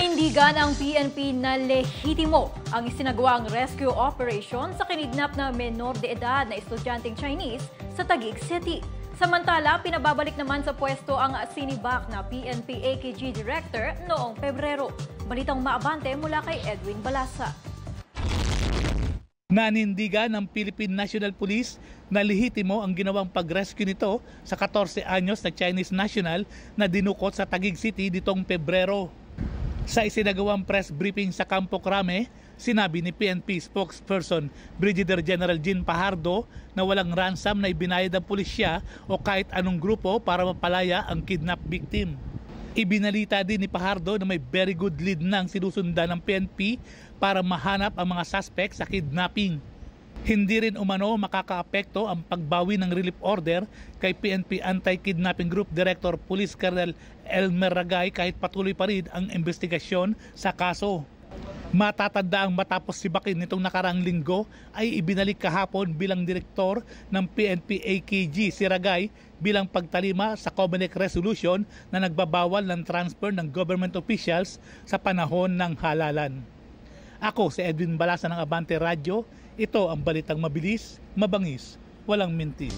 Nanindigan ang PNP na lehitimo ang isinagawang rescue operation sa kinidnap na menor de edad na estudyanteng Chinese sa Taguig City. Samantala, pinababalik naman sa pwesto ang sinibak na PNP AKG Director noong Pebrero. Balitang maabante mula kay Edwin Balasa. Nanindigan ng Philippine National Police na lehitimo ang ginawang pag-rescue nito sa 14 anyos na Chinese national na dinukot sa Taguig City nitong Pebrero. Sa isinagawang press briefing sa Campo Crame, sinabi ni PNP spokesperson Brigadier General Jean Pajardo na walang ransom na ibinayad ng pulisya o kahit anong grupo para mapalaya ang kidnap victim. Ibinalita din ni Pajardo na may very good lead nang sinusundan ng PNP para mahanap ang mga suspect sa kidnapping. Hindi rin umano makakaapekto ang pagbawi ng relief order kay PNP Anti-Kidnapping Group Director Police Colonel Elmer Ragay kahit patuloy pa rin ang investigasyon sa kaso. Matatanda ang matapos sibakin nitong nakaraang linggo ay ibinalik kahapon bilang direktor ng PNP AKG si Ragay bilang pagtalima sa Comelec resolution na nagbabawal ng transfer ng government officials sa panahon ng halalan. Ako si Edwin Balasa ng Abante Radio. Ito ang balitang mabilis, mabangis, walang mintis.